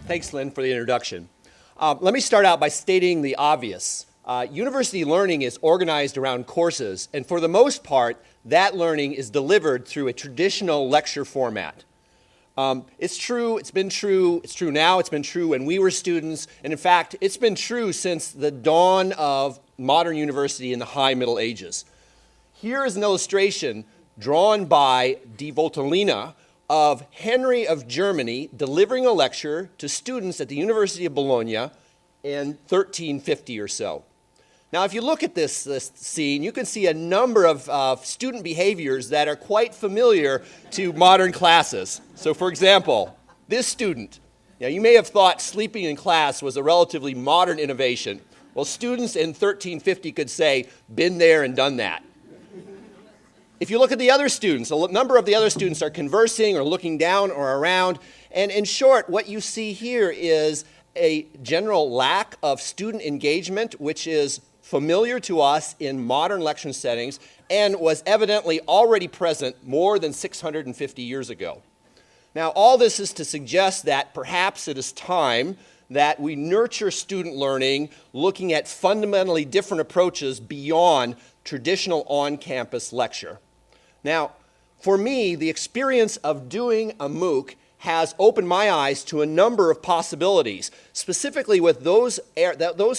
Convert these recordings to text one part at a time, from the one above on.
Thanks, Lynn, for the introduction. Let me start out by stating the obvious. University learning is organized around courses, and for the most part, that learning is delivered through a traditional lecture format. It's true now, it's been true when we were students, and in fact, it's been true since the dawn of modern university in the high Middle Ages. Here is an illustration drawn by de Voltolina of Henry of Germany delivering a lecture to students at the University of Bologna in 1350 or so. Now, if you look at this scene, you can see a number of student behaviors that are quite familiar to modern classes. So, for example, this student. Now, you may have thought sleeping in class was a relatively modern innovation. Well, students in 1350 could say, been there and done that. If you look at the other students, a number of the other students are conversing or looking down or around. And in short, what you see here is a general lack of student engagement, which is familiar to us in modern lecture settings and was evidently already present more than 650 years ago. Now, all this is to suggest that perhaps it is time that we nurture student learning looking at fundamentally different approaches beyond traditional on-campus lecture. Now, for me, the experience of doing a MOOC has opened my eyes to a number of possibilities, specifically with those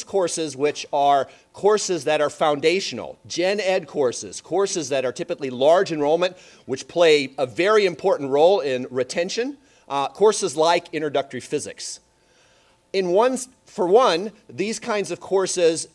courses which are courses that are foundational, gen ed courses that are typically large enrollment, which play a very important role in retention, courses like introductory physics. For one, these kinds of courses,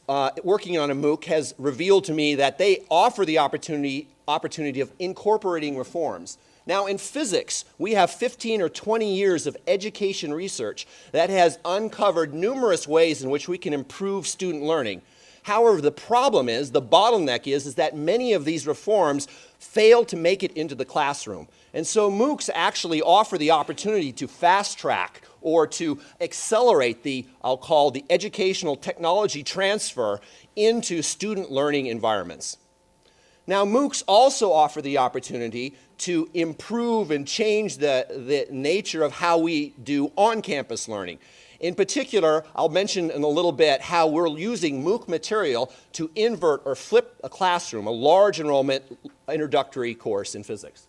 working on a MOOC has revealed to me that they offer the opportunity of incorporating reforms. Now, in physics, we have 15 or 20 years of education research that has uncovered numerous ways in which we can improve student learning. However, the bottleneck is that many of these reforms fail to make it into the classroom. And so MOOCs actually offer the opportunity to fast track or to accelerate I'll call the educational technology transfer into student learning environments. Now, MOOCs also offer the opportunity to improve and change the nature of how we do on-campus learning. In particular, I'll mention in a little bit how we're using MOOC material to invert or flip a classroom, a large enrollment introductory course in physics.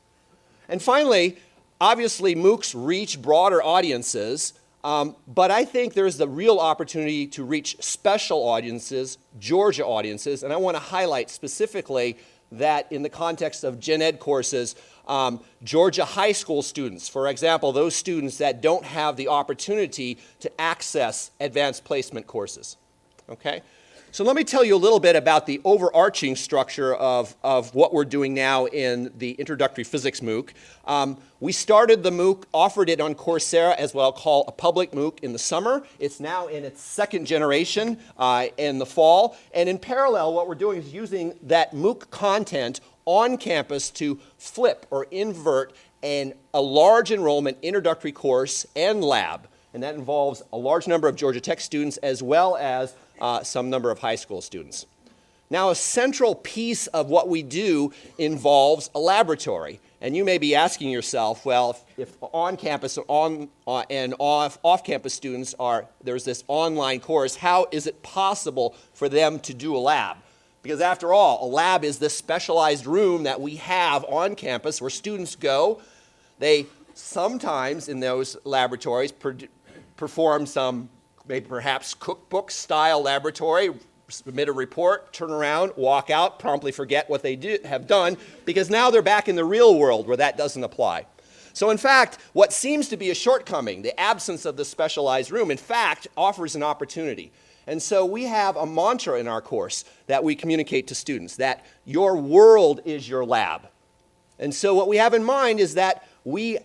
And finally, obviously, MOOCs reach broader audiences, but I think there's the real opportunity to reach special audiences, Georgia audiences, and I want to highlight specifically that in the context of gen ed courses, Georgia high school students, for example, those students that don't have the opportunity to access advanced placement courses. Okay? So let me tell you a little bit about the overarching structure of what we're doing now in the introductory physics MOOC. We started the MOOC, offered it on Coursera as what I'll call a public MOOC in the summer. It's now in its second generation in the fall. And in parallel, what we're doing is using that MOOC content on campus to flip or invert a large enrollment introductory course and lab. And that involves a large number of Georgia Tech students as well as some number of high school students. Now, a central piece of what we do involves a laboratory. And you may be asking yourself, well, if on-campus and off-campus students there's this online course, how is it possible for them to do a lab? Because after all, a lab is this specialized room that we have on campus where students go. They sometimes in those laboratories perform some maybe perhaps cookbook-style laboratory, submit a report, turn around, walk out, promptly forget what they have done, because now they're back in the real world where that doesn't apply. So in fact, what seems to be a shortcoming, the absence of the specialized room, in fact, offers an opportunity. And so we have a mantra in our course that we communicate to students, that your world is your lab. And so what we have in mind is that we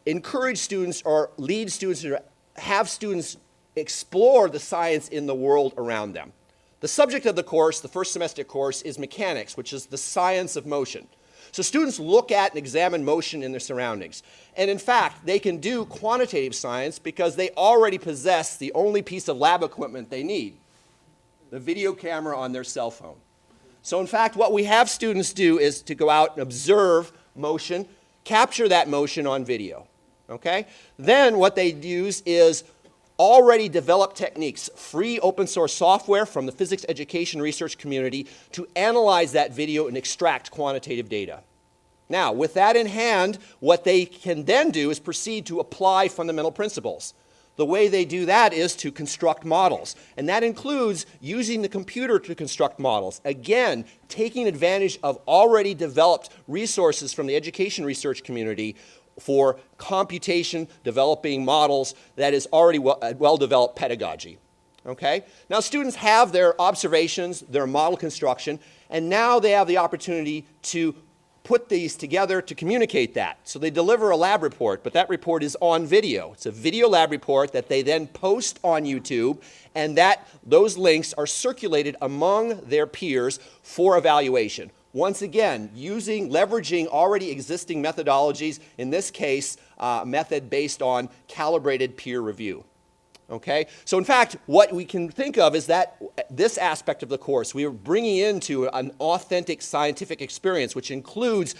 encourage students or lead students or have students explore the science in the world around them. The subject of the course, the first semester course, is mechanics, which is the science of motion. So students look at and examine motion in their surroundings. And in fact, they can do quantitative science because they already possess the only piece of lab equipment they need, the video camera on their cell phone. So in fact, what we have students do is to go out and observe motion, capture that motion on video. Okay? Then what they use is already developed techniques, free open source software from the physics education research community to analyze that video and extract quantitative data. Now, with that in hand, what they can then do is proceed to apply fundamental principles. The way they do that is to construct models, and that includes using the computer to construct models. Again, taking advantage of already developed resources from the education research community for computation, developing models that is already well-developed pedagogy. Okay? Now, students have their observations, their model construction, and now they have the opportunity to put these together to communicate that. So they deliver a lab report, but that report is on video. It's a video lab report that they then post on YouTube, and those links are circulated among their peers for evaluation. Once again, leveraging already existing methodologies, in this case, a method based on calibrated peer review. Okay? So in fact, what we can think of is that this aspect of the course, we are bringing into an authentic scientific experience, which includes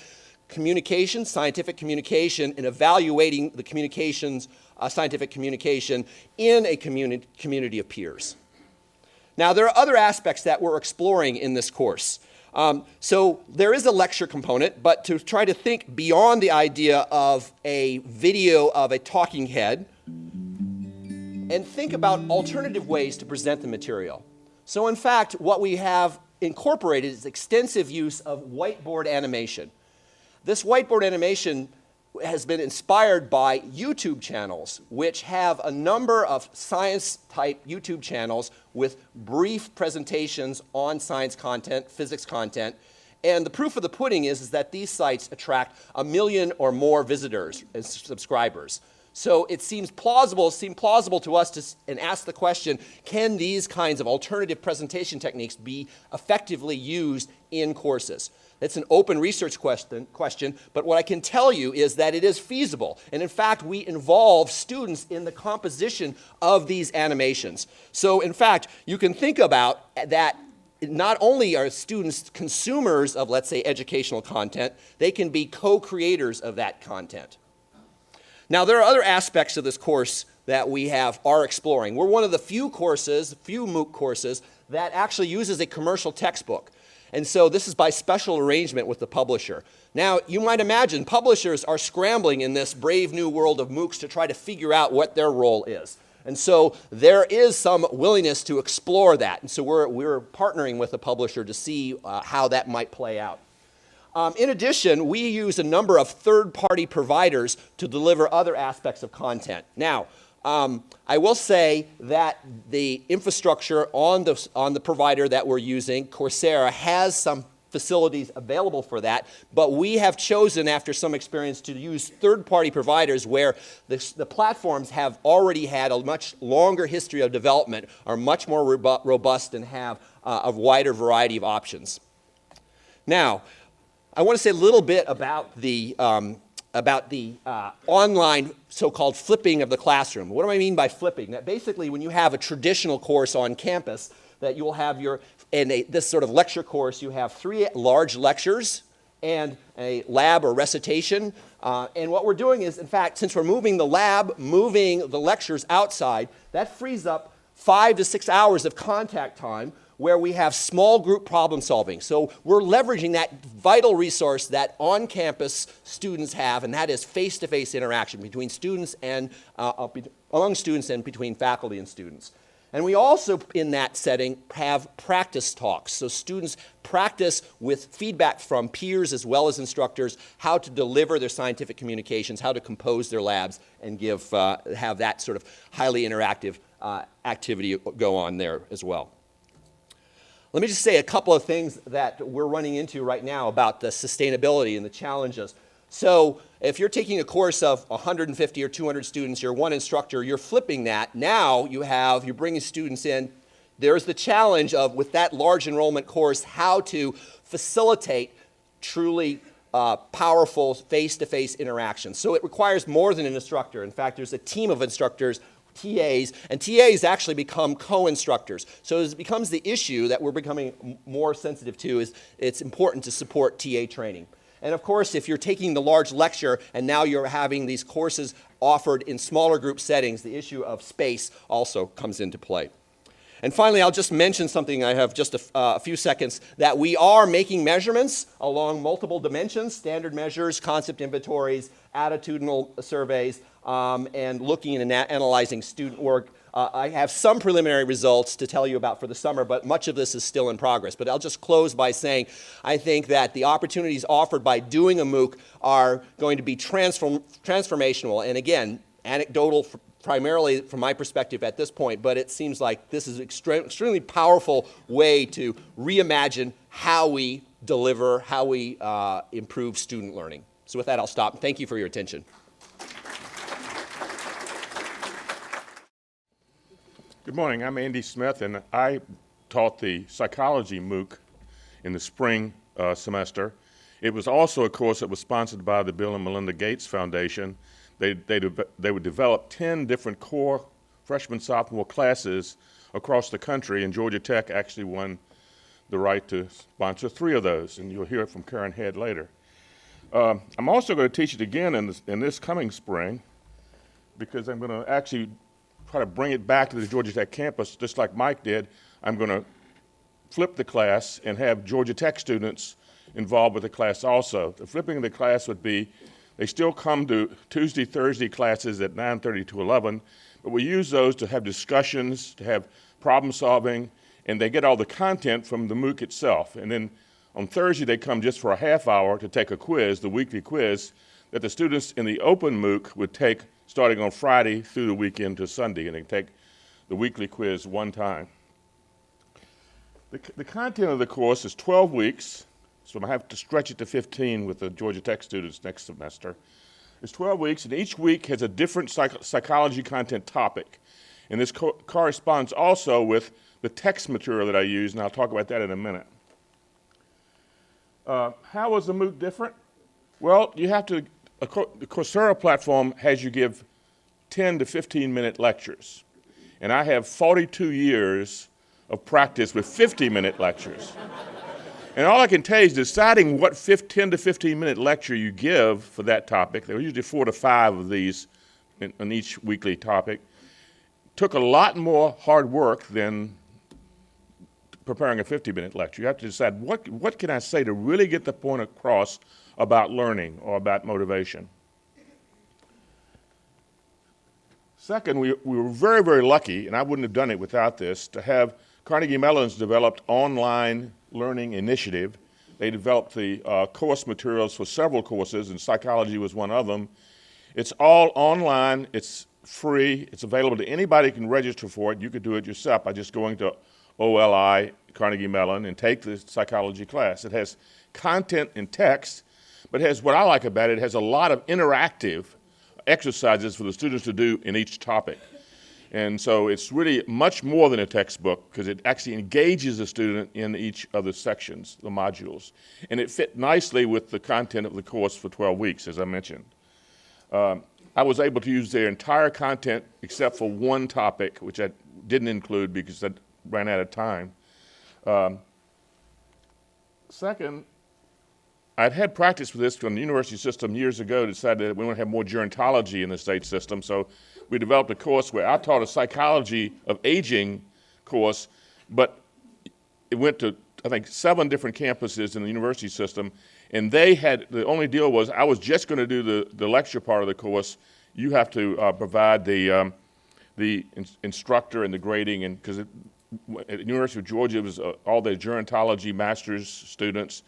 communication, scientific communication, and evaluating the scientific communication in a community of peers. Now, there are other aspects that we're exploring in this course. So there is a lecture component, but to try to think beyond the idea of a video of a talking head, and think about alternative ways to present the material. So in fact, what we have incorporated is extensive use of whiteboard animation. This whiteboard animation has been inspired by YouTube channels, which have a number of science-type YouTube channels with brief presentations on science content, physics content, and the proof of the pudding is that these sites attract 1 million or more visitors and subscribers. So it seemed plausible to us and ask the question, can these kinds of alternative presentation techniques be effectively used in courses? It's an open research question, but what I can tell you is that it is feasible. And in fact, we involve students in the composition of these animations. So in fact, you can think about that not only are students consumers of, let's say, educational content, they can be co-creators of that content. Now, there are other aspects of this course that we are exploring. We're one of the few MOOC courses, that actually uses a commercial textbook. And so this is by special arrangement with the publisher. Now, you might imagine publishers are scrambling in this brave new world of MOOCs to try to figure out what their role is. And so there is some willingness to explore that. And so we're partnering with the publisher to see how that might play out. In addition, we use a number of third-party providers to deliver other aspects of content. Now, I will say that the infrastructure on the provider that we're using, Coursera, has some facilities available for that, but we have chosen, after some experience, to use third-party providers where the platforms have already had a much longer history of development, are much more robust, and have a wider variety of options. Now, I want to say a little bit about the online so-called flipping of the classroom. What do I mean by flipping? That basically, when you have a traditional course on campus, that you will have this sort of lecture course, you have 3 large lectures and a lab or recitation. And what we're doing is, in fact, since we're moving the lectures outside, that frees up 5 to 6 hours of contact time where we have small group problem solving. So we're leveraging that vital resource that on-campus students have, and that is face-to-face interaction between students and among students and between faculty and students. And we also, in that setting, have practice talks. So students practice with feedback from peers as well as instructors how to deliver their scientific communications, how to compose their labs, and have that sort of highly interactive activity go on there as well. Let me just say a couple of things that we're running into right now about the sustainability and the challenges. So if you're taking a course of 150 or 200 students, you're one instructor, you're flipping that. Now you're bringing students in. There's the challenge of, with that large enrollment course, how to facilitate truly powerful face-to-face interactions. So it requires more than an instructor. In fact, there's a team of instructors, TAs, and TAs actually become co-instructors. So it becomes the issue that we're becoming more sensitive to is it's important to support TA training. And of course, if you're taking the large lecture and now you're having these courses offered in smaller group settings, the issue of space also comes into play. And finally, I'll just mention something, I have just a few seconds, that we are making measurements along multiple dimensions, standard measures, concept inventories, attitudinal surveys, and looking and analyzing student work. I have some preliminary results to tell you about for the summer, but much of this is still in progress. But I'll just close by saying I think that the opportunities offered by doing a MOOC are going to be transformational. And again, anecdotal primarily from my perspective at this point, but it seems like this is an extremely powerful way to reimagine how we deliver, how we improve student learning. So with that, I'll stop. Thank you for your attention. Good morning. I'm Andy Smith, and I taught the psychology MOOC in the spring semester. It was also a course that was sponsored by the Bill and Melinda Gates Foundation. They would develop 10 different core freshman, sophomore classes across the country, and Georgia Tech actually won the right to sponsor 3 of those, and you'll hear it from Karen Head later. I'm also going to teach it again in this coming spring, because I'm going to actually try to bring it back to the Georgia Tech campus, just like Mike did. I'm going to flip the class and have Georgia Tech students involved with the class also. The flipping of the class would be, they still come to Tuesday, Thursday classes at 9:30 to 11, but we use those to have discussions, to have problem solving, and they get all the content from the MOOC itself. And then on Thursday, they come just for a half hour to take a quiz, the weekly quiz, that the students in the open MOOC would take starting on Friday through the weekend to Sunday, and they take the weekly quiz one time. The content of the course is 12 weeks, so I have to stretch it to 15 with the Georgia Tech students next semester. It's 12 weeks, and each week has a different psychology content topic. And this corresponds also with the text material that I use, and I'll talk about that in a minute. How is the MOOC different? Well, you have to, the Coursera platform has you give 10 to 15-minute lectures. And I have 42 years of practice with 50-minute lectures. And all I can tell you is deciding what 10 to 15-minute lecture you give for that topic, there were usually 4 to 5 of these in each weekly topic, took a lot more hard work than preparing a 50-minute lecture. You have to decide what can I say to really get the point across about learning or about motivation. Second, we were very, very lucky, and I wouldn't have done it without this, to have Carnegie Mellon's developed online learning initiative. They developed the course materials for several courses, and psychology was one of them. It's all online, it's free, it's available to anybody who can register for it. You could do it yourself by just going to OLI, Carnegie Mellon, and take the psychology class. It has content and text, but it has, what I like about it, it has a lot of interactive exercises for the students to do in each topic. And so it's really much more than a textbook, because it actually engages the student in each of the sections, the modules. And it fit nicely with the content of the course for 12 weeks, as I mentioned. I was able to use their entire content except for one topic, which I didn't include because I ran out of time. Second, I'd had practice with this from the university system years ago, decided that we want to have more gerontology in the state system, so we developed a course where I taught a psychology of aging course, but it went to, I think, 7 different campuses in the university system, and they had, the only deal was I was just going to do the lecture part of the course. You have to provide the instructor and the grading, and because at the University of Georgia, it was all the gerontology master's students.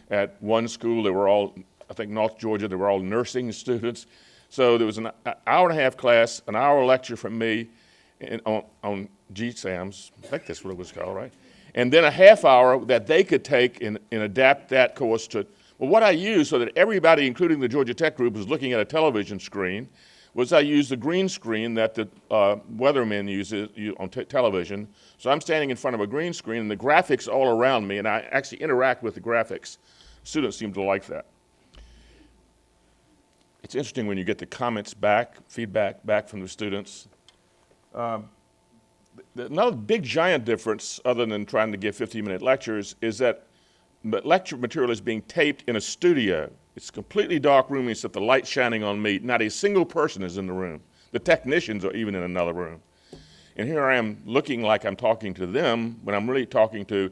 At one school, they were all, I think North Georgia, they were all nursing students. So there was an hour and a half class, an hour lecture from me on GSAMS, I think that's what it was called, right? And then a half hour that they could take and adapt that course to, well, what I used so that everybody, including the Georgia Tech group, was looking at a television screen, was I used the green screen that the weathermen use on television. So I'm standing in front of a green screen and the graphics all around me, and I actually interact with the graphics. Students seem to like that. It's interesting when you get the comments back, feedback back from the students. Another big giant difference, other than trying to give 50-minute lectures, is that the lecture material is being taped in a studio. It's a completely dark room except the light shining on me. Not a single person is in the room. The technicians are even in another room. And here I am looking like I'm talking to them when I'm really talking to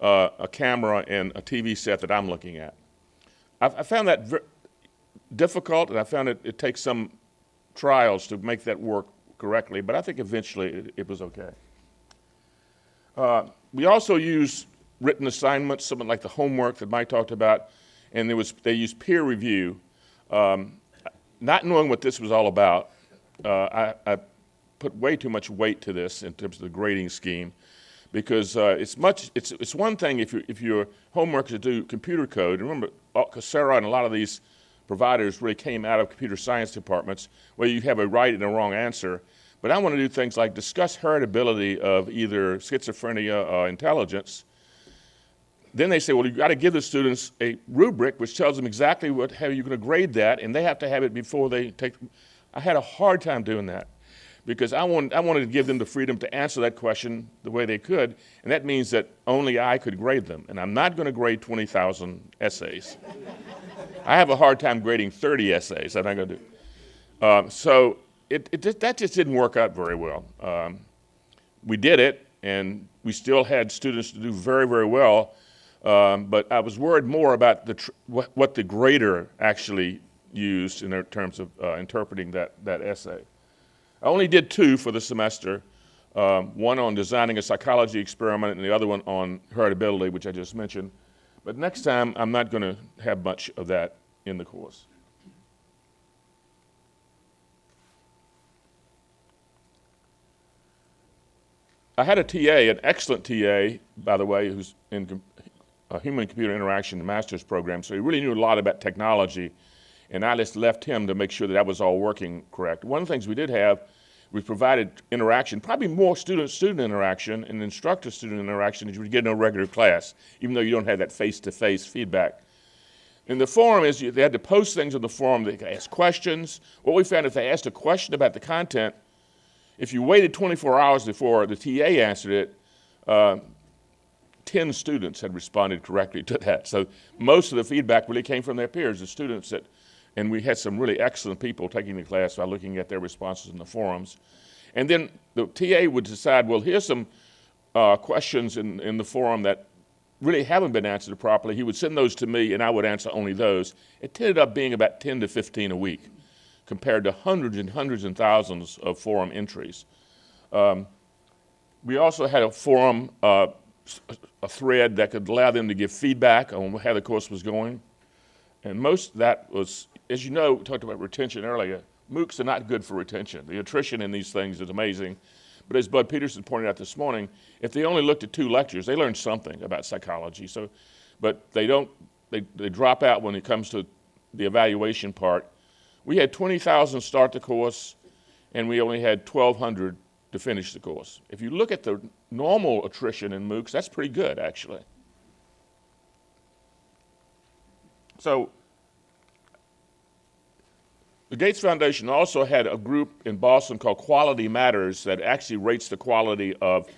a camera and a TV set that I'm looking at. I found that difficult, and I found it takes some trials to make that work correctly, but I think eventually it was okay. We also use written assignments, something like the homework that Mike talked about, and they used peer review. Not knowing what this was all about, I put way too much weight to this in terms of the grading scheme, because it's one thing if your homework is to do computer code. Remember, Coursera and a lot of these providers really came out of computer science departments where you have a right and a wrong answer. But I want to do things like discuss heritability of either schizophrenia or intelligence. Then they say, well, you've got to give the students a rubric which tells them exactly how you're going to grade that, and they have to have it before they take. I had a hard time doing that because I wanted to give them the freedom to answer that question the way they could, and that means that only I could grade them. And I'm not going to grade 20,000 essays. I have a hard time grading 30 essays. I'm not going to do. So that just didn't work out very well. We did it, and we still had students to do very, very well. But I was worried more about what the grader actually used in terms of interpreting that essay. I only did 2 for the semester, one on designing a psychology experiment and the other one on heritability, which I just mentioned. But next time, I'm not going to have much of that in the course. I had a TA, an excellent TA, by the way, who's in human-computer interaction master's program, so he really knew a lot about technology, and I just left him to make sure that was all working correct. One of the things we did have, we provided interaction, probably more student-student interaction and instructor-student interaction that you would get in a regular class, even though you don't have that face-to-face feedback. In the forum, they had to post things on the forum. They could ask questions. What we found, if they asked a question about the content, if you waited 24 hours before the TA answered it, 10 students had responded correctly to that. So most of the feedback really came from their peers, the students and we had some really excellent people taking the class by looking at their responses in the forums. And then the TA would decide, well, here's some questions in the forum that really haven't been answered properly. He would send those to me, and I would answer only those. It ended up being about 10 to 15 a week, compared to hundreds and hundreds and thousands of forum entries. We also had a forum, a thread that could allow them to give feedback on how the course was going. And most of that was, as you know, we talked about retention earlier. MOOCs are not good for retention. The attrition in these things is amazing. But as Bud Peterson pointed out this morning, if they only looked at 2 lectures, they learned something about psychology. But they drop out when it comes to the evaluation part. We had 20,000 start the course, and we only had 1,200 to finish the course. If you look at the normal attrition in MOOCs, that's pretty good, actually. So the Gates Foundation also had a group in Boston called Quality Matters that actually rates the quality of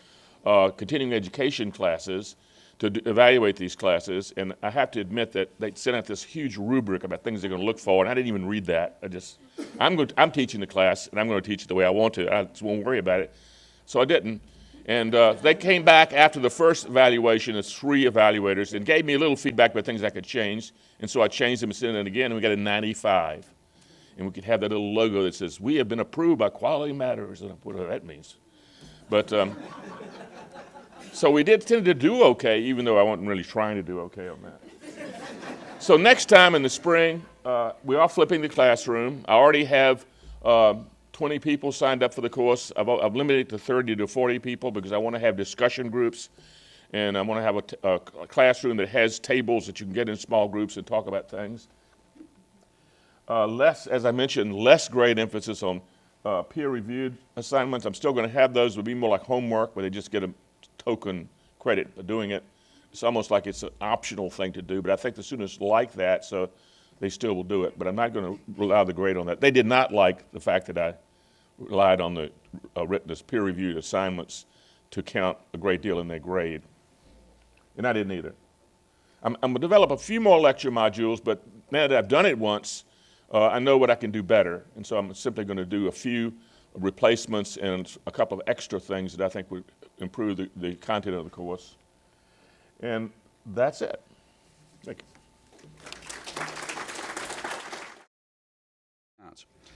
continuing education classes to evaluate these classes. And I have to admit that they sent out this huge rubric about things they're going to look for, and I didn't even read that. I'm teaching the class, and I'm going to teach it the way I want to. I just won't worry about it. So I didn't. And they came back after the first evaluation as 3 evaluators and gave me a little feedback about things I could change. And so I changed them and sent it again, and we got a 95. And we could have that little logo that says, "We have been approved by Quality Matters," and whatever that means. But so we did tend to do okay, even though I wasn't really trying to do okay on that. So next time in the spring, we are flipping the classroom. I already have 20 people signed up for the course. I've limited it to 30 to 40 people because I want to have discussion groups, and I want to have a classroom that has tables that you can get in small groups and talk about things. As I mentioned, less great emphasis on peer-reviewed assignments. I'm still going to have those. It would be more like homework, where they just get a token credit for doing it. It's almost like it's an optional thing to do, but I think the students like that, so they still will do it. But I'm not going to allow the grade on that. They did not like the fact that I relied on the written as peer-reviewed assignments to count a great deal in their grade, and I didn't either. I'm going to develop a few more lecture modules, but now that I've done it once, I know what I can do better. And so I'm simply going to do a few replacements and a couple of extra things that I think would improve the content of the course. And that's it. Thank you.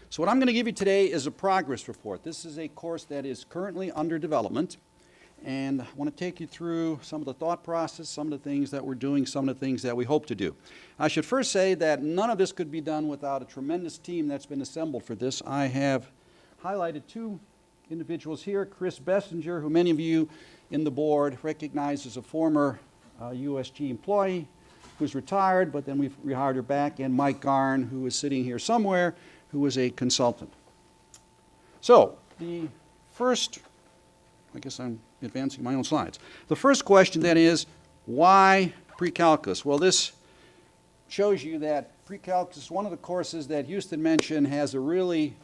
So what I'm going to give you today is a progress report. This is a course that is currently under development, and I want to take you through some of the thought process, some of the things that we're doing, some of the things that we hope to do. I should first say that none of this could be done without a tremendous team that's been assembled for this. I have highlighted two individuals here, Chris Bessinger, who many of you in the board recognize as a former USG employee who's retired, but then we've rehired her back, and Mike Garn, who is sitting here somewhere, who was a consultant. So, the first, I guess I'm advancing my own slides. The first question then is, why pre-calculus? Well, this shows you that pre-calculus, one of the courses that Houston mentioned, has a really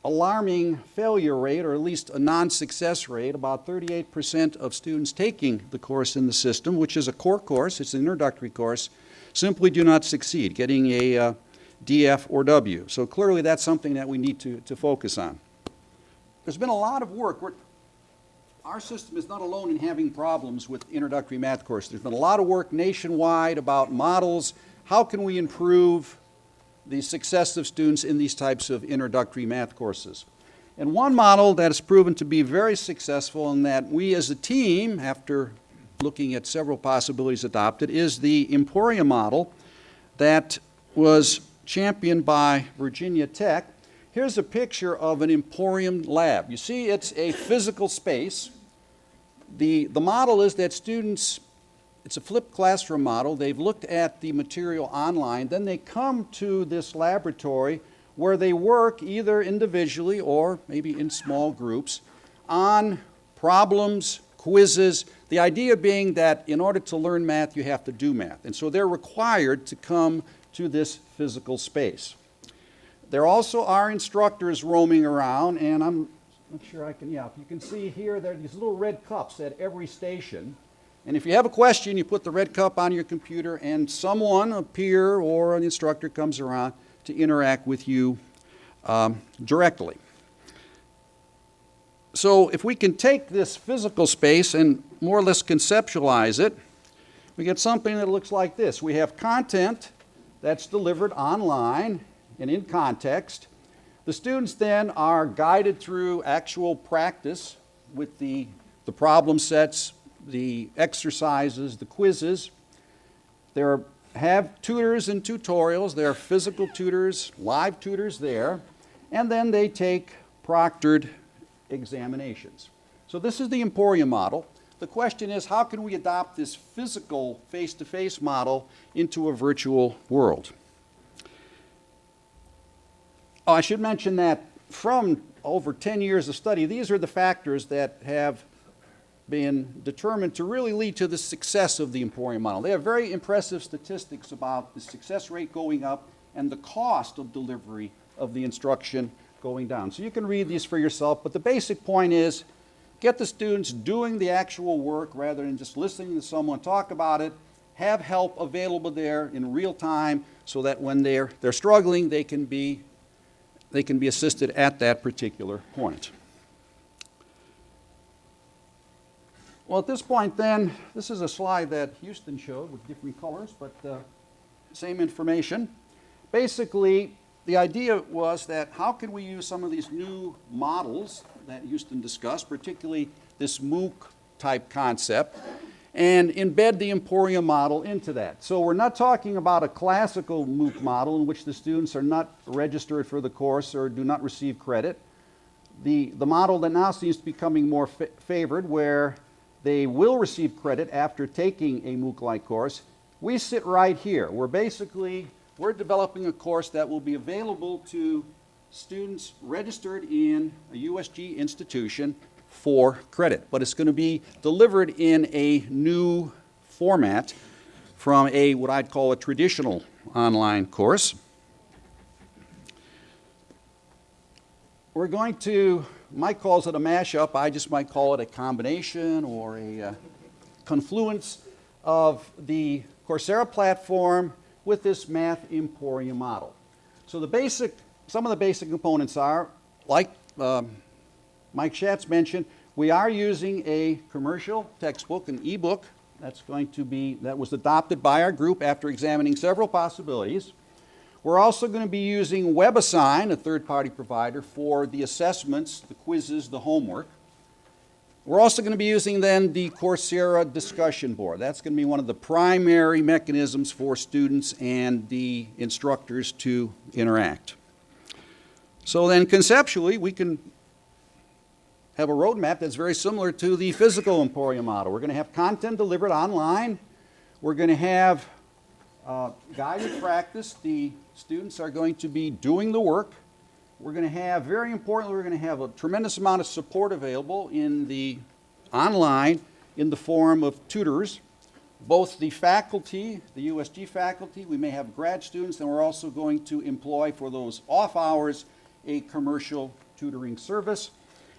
alarming failure rate, or at least a non-success rate. About 38% of students taking the course in the system, which is a core course, it's an introductory course, simply do not succeed, getting a DF or W. So clearly that's something that we need to focus on. There's been a lot of work. Our system is not alone in having problems with introductory math courses. There's been a lot of work nationwide about models. How can we improve the success of students in these types of introductory math courses? And one model that has proven to be very successful, and that we as a team, after looking at several possibilities adopted, is the Emporium model that was championed by Virginia Tech. Here's a picture of an Emporium lab. You see, it's a physical space. The model is that students, it's a flipped classroom model. They've looked at the material online. Then they come to this laboratory where they work either individually or maybe in small groups on problems, quizzes, the idea being that in order to learn math, you have to do math. And so they're required to come to this physical space. There also are instructors roaming around, and I'm not sure I can, if you can see here, there are these little red cups at every station. And if you have a question, you put the red cup on your computer, and someone, a peer or an instructor, comes around to interact with you directly. So if we can take this physical space and more or less conceptualize it, we get something that looks like this. We have content that's delivered online and in context. The students then are guided through actual practice with the problem sets, the exercises, the quizzes. There have tutors and tutorials. There are physical tutors, live tutors there, and then they take proctored examinations. So this is the Emporium model. The question is, how can we adopt this physical face-to-face model into a virtual world? Oh, I should mention that from over 10 years of study, these are the factors that have been determined to really lead to the success of the Emporium model. They have very impressive statistics about the success rate going up and the cost of delivery of the instruction going down. So you can read these for yourself, but the basic point is, get the students doing the actual work rather than just listening to someone talk about it. Have help available there in real time so that when they're struggling, they can be assisted at that particular point. Well, at this point then, this is a slide that Houston showed with different colors, but same information. Basically, the idea was that how can we use some of these new models that Houston discussed, particularly this MOOC type concept, and embed the Emporium model into that. So we're not talking about a classical MOOC model in which the students are not registered for the course or do not receive credit. The model that now seems to be becoming more favored, where they will receive credit after taking a MOOC-like course. We sit right here. We're developing a course that will be available to students registered in a USG institution for credit, but it's going to be delivered in a new format from what I'd call a traditional online course. We're going to, Mike calls it a mashup, I just might call it a combination or a confluence of the Coursera platform with this Math Emporium model. So some of the basic components are, like Mike Schatz mentioned, we are using a commercial textbook, an ebook, that was adopted by our group after examining several possibilities. We're also going to be using WebAssign, a third-party provider, for the assessments, the quizzes, the homework. We're also going to be using then the Coursera discussion board. That's going to be one of the primary mechanisms for students and the instructors to interact. So then conceptually, we can have a roadmap that's very similar to the physical Emporium model. We're going to have content delivered online. We're going to have guided practice. The students are going to be doing the work. We're going to have, very importantly, we're going to have a tremendous amount of support available in the online in the form of tutors. Both the faculty, the USG faculty, we may have grad students, and we're also going to employ for those off hours a commercial tutoring service.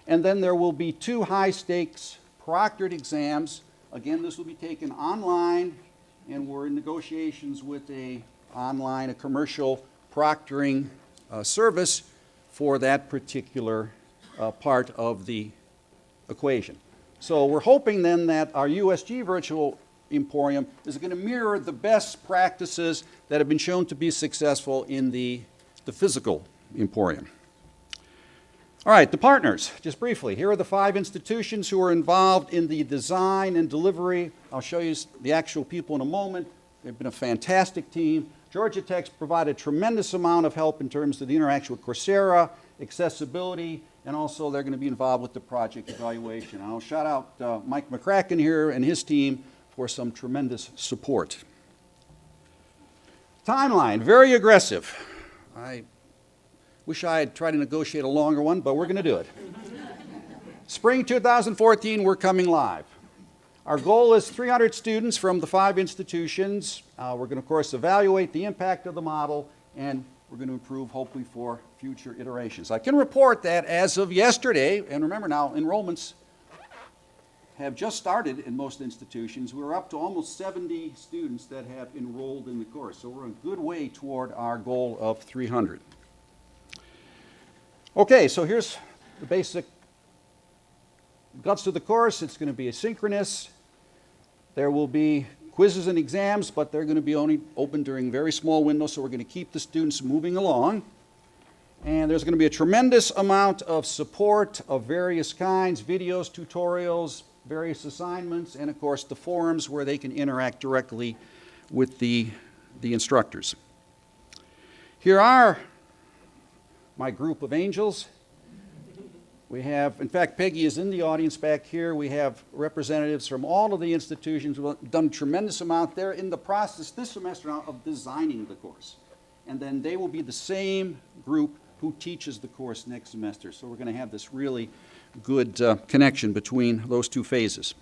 And then there will be 2 high-stakes proctored exams. Again, this will be taken online, and we're in negotiations with a commercial proctoring service for that particular part of the equation. So we're hoping then that our USG virtual Emporium is going to mirror the best practices that have been shown to be successful in the physical Emporium. All right, the partners, just briefly. Here are the 5 institutions who are involved in the design and delivery. I'll show you the actual people in a moment. They've been a fantastic team. Georgia Tech's provided a tremendous amount of help in terms of the interaction with Coursera, accessibility, and also they're going to be involved with the project evaluation. I'll shout out Mike McCracken here and his team for some tremendous support. Timeline, very aggressive. I wish I had tried to negotiate a longer one, but we're going to do it. Spring 2014, we're coming live. Our goal is 300 students from the 5 institutions. We're going to, of course, evaluate the impact of the model, and we're going to improve, hopefully, for future iterations. I can report that as of yesterday, and remember now, enrollments have just started in most institutions. We're up to almost 70 students that have enrolled in the course, so we're a good way toward our goal of 300. Okay, so here's the basic guts of the course. It's going to be asynchronous. There will be quizzes and exams, but they're going to be only open during very small windows, so we're going to keep the students moving along. And there's going to be a tremendous amount of support of various kinds, videos, tutorials, various assignments, and of course the forums where they can interact directly with the instructors. Here are my group of angels. We have, in fact, Peggy is in the audience back here. We have representatives from all of the institutions who have done a tremendous amount. They're in the process this semester now of designing the course. And then they will be the same group who teaches the course next semester. So we're going to have this really good connection between those 2 phases.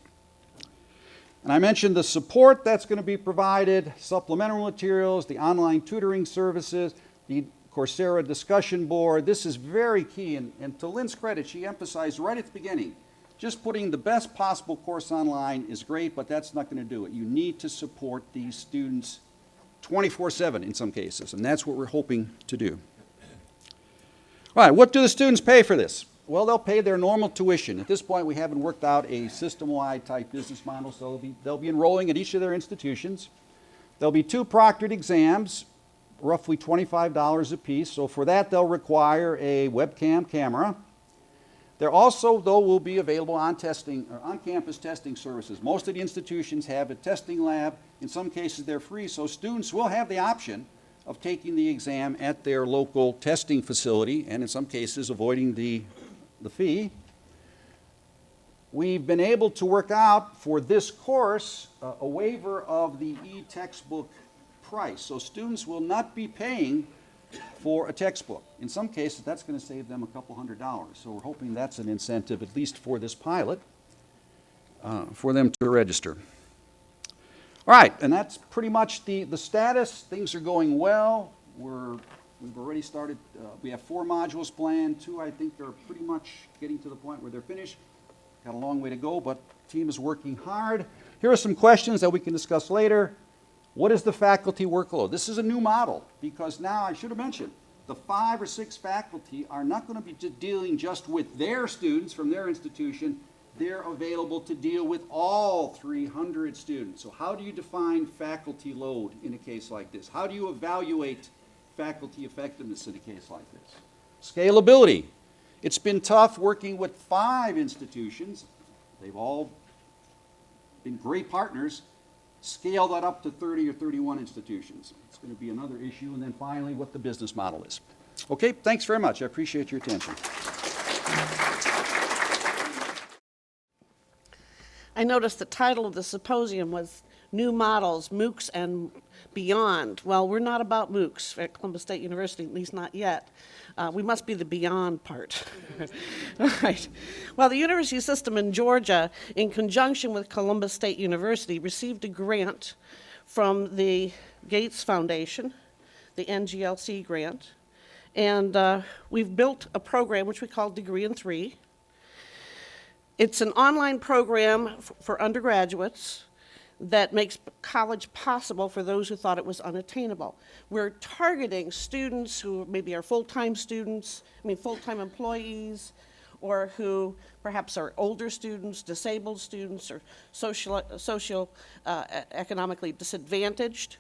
And I mentioned the support that's going to be provided, supplemental materials, the online tutoring services, the Coursera discussion board. This is very key, and to Lynn's credit, she emphasized right at the beginning, just putting the best possible course online is great, but that's not going to do it. You need to support these students 24/7 in some cases, and that's what we're hoping to do. All right, what do the students pay for this? Well, they'll pay their normal tuition. At this point, we haven't worked out a system-wide type business model, so they'll be enrolling at each of their institutions. There'll be 2 proctored exams, roughly $25 a piece. So for that, they'll require a webcam camera. There also, though, will be available on-campus testing services. Most of the institutions have a testing lab. In some cases, they're free, so students will have the option of taking the exam at their local testing facility, and in some cases, avoiding the fee. We've been able to work out for this course a waiver of the e-textbook price. So students will not be paying for a textbook. In some cases, that's going to save them a couple $100. So we're hoping that's an incentive, at least for this pilot, for them to register. All right, and that's pretty much the status. Things are going well. We've already started, we have 4 modules planned. 2, I think, are pretty much getting to the point where they're finished. Got a long way to go, but the team is working hard. Here are some questions that we can discuss later. What is the faculty workload? This is a new model because now, I should have mentioned, the 5 or 6 faculty are not going to be dealing just with their students from their institution. They're available to deal with all 300 students. So how do you define faculty load in a case like this? How do you evaluate faculty effectiveness in a case like this? Scalability. It's been tough working with 5 institutions. They've all been great partners. Scale that up to 30 or 31 institutions. It's going to be another issue. And then finally, what the business model is. Okay, thanks very much. I appreciate your attention. I noticed the title of the symposium was New Models, MOOCs, and Beyond. Well, we're not about MOOCs at Columbus State University, at least not yet. We must be the beyond part. All right. Well, the university system in Georgia, in conjunction with Columbus State University, received a grant from the Gates Foundation, the NGLC grant, and we've built a program which we call Degree in 3. It's an online program for undergraduates that makes college possible for those who thought it was unattainable. We're targeting students who maybe are full-time students, full-time employees, or who perhaps are older students, disabled students, or economically disadvantaged.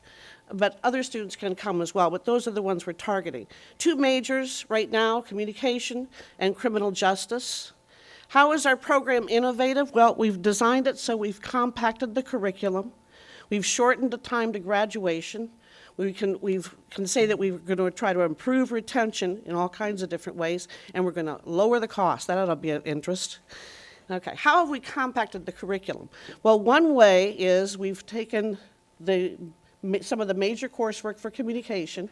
But other students can come as well, but those are the ones we're targeting. 2 majors right now, communication and criminal justice. How is our program innovative? Well, we've designed it so we've compacted the curriculum. We've shortened the time to graduation. We can say that we're going to try to improve retention in all kinds of different ways, and we're going to lower the cost. That ought to be of interest. Okay, how have we compacted the curriculum? Well, one way is we've taken some of the major coursework for communication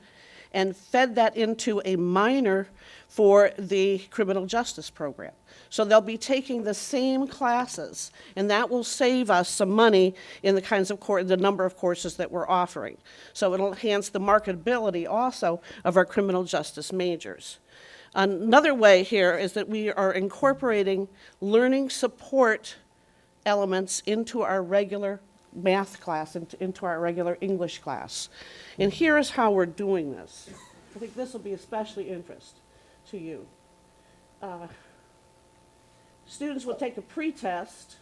and fed that into a minor for the criminal justice program. So they'll be taking the same classes, and that will save us some money in the kinds of the number of courses that we're offering. So it'll enhance the marketability also of our criminal justice majors. Another way here is that we are incorporating learning support elements into our regular math class, into our regular English class. And here is how we're doing this. I think this will be especially interest to you. Students will take a pretest.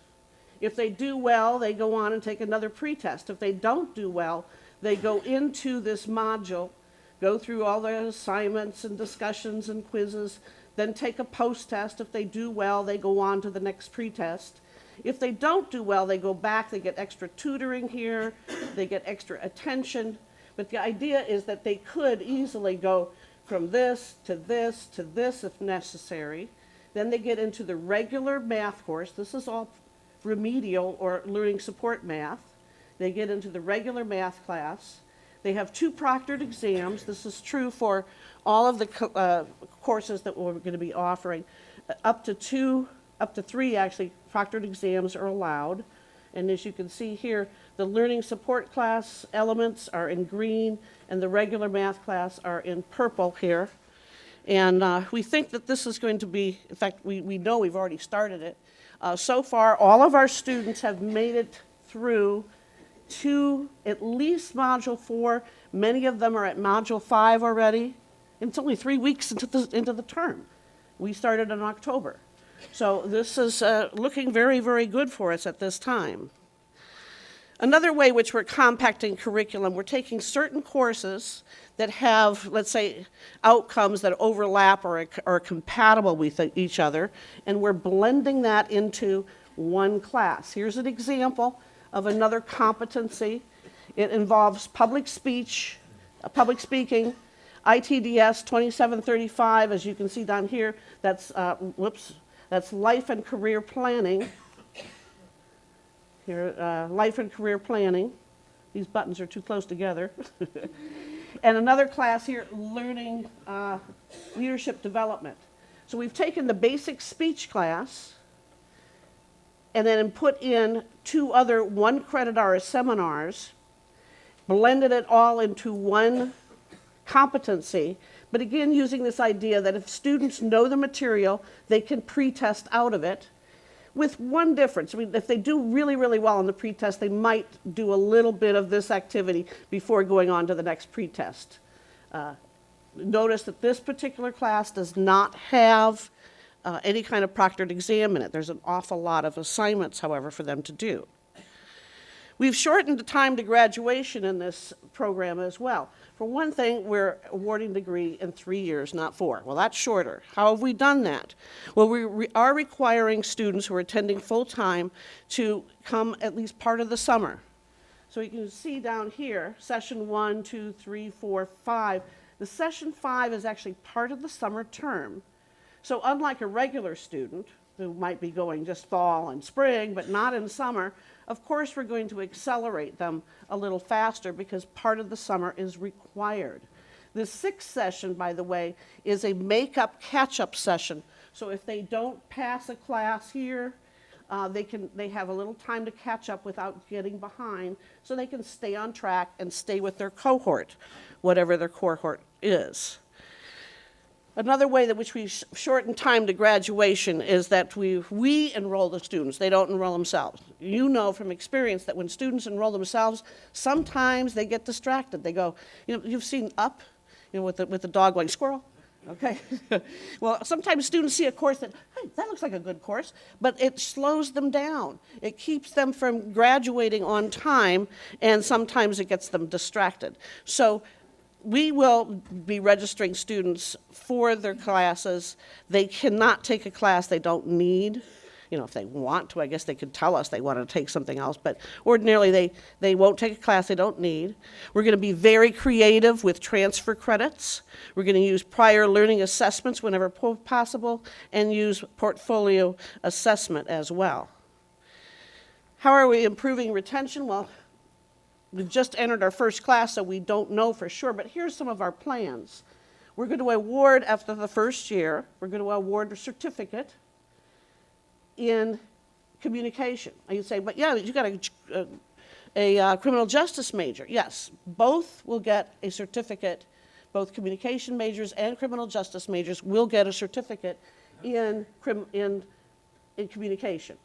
If they do well, they go on and take another pretest. If they don't do well, they go into this module, go through all the assignments and discussions and quizzes, then take a post-test. If they do well, they go on to the next pretest. If they don't do well, they go back, they get extra tutoring here, they get extra attention. But the idea is that they could easily go from this to this to this if necessary. Then they get into the regular math course. This is all remedial or learning support math. They get into the regular math class. They have 2 proctored exams. This is true for all of the courses that we're going to be offering. Up to 3 actually proctored exams are allowed. And as you can see here, the learning support class elements are in green and the regular math class are in purple here. And we think that this is going to be, in fact, we know we've already started it. So far, all of our students have made it through to at least Module 4. Many of them are at Module 5 already. And it's only 3 weeks into the term. We started in October. So this is looking very, very good for us at this time. Another way which we're compacting curriculum, we're taking certain courses that have, let's say, outcomes that overlap or are compatible with each other, and we're blending that into one class. Here's an example of another competency. It involves public speaking, ITDS 2735, as you can see down here, that's life and career planning. Here, life and career planning. These buttons are too close together. And another class here, learning leadership development. So we've taken the basic speech class and then put in 2 other 1-credit-hour seminars, blended it all into one competency, but again using this idea that if students know the material, they can pretest out of it. with one difference. I mean, if they do really, really well on the pretest, they might do a little bit of this activity before going on to the next pretest. Notice that this particular class does not have any kind of proctored exam in it. There's an awful lot of assignments, however, for them to do. We've shortened the time to graduation in this program as well. For one thing, we're awarding a degree in 3 years, not 4. Well, that's shorter. How have we done that? Well, we are requiring students who are attending full-time to come at least part of the summer. So you can see down here, session 1, 2, 3, 4, 5. The session 5 is actually part of the summer term. So unlike a regular student who might be going just fall and spring, but not in summer, of course we're going to accelerate them a little faster because part of the summer is required. The 6th session, by the way, is a make-up, catch-up session. So if they don't pass a class here, they have a little time to catch up without getting behind, so they can stay on track and stay with their cohort, whatever their cohort is. Another way that which we shorten time to graduation is that we enroll the students. They don't enroll themselves. You know from experience that when students enroll themselves, sometimes they get distracted. They go, you've seen Up, with the dog going, squirrel, okay? Well, sometimes students see a course that, hey, that looks like a good course, but it slows them down. It keeps them from graduating on time, and sometimes it gets them distracted. So we will be registering students for their classes. They cannot take a class they don't need. If they want to, I guess they could tell us they want to take something else, but ordinarily they won't take a class they don't need. We're going to be very creative with transfer credits. We're going to use prior learning assessments whenever possible and use portfolio assessment as well. How are we improving retention? Well, we've just entered our first class, so we don't know for sure, but here's some of our plans. We're going to award, after the first year, we're going to award a certificate in communication. And you say, but yeah, you got a criminal justice major. Yes, both will get a certificate. Both communication majors and criminal justice majors will get a certificate in communication.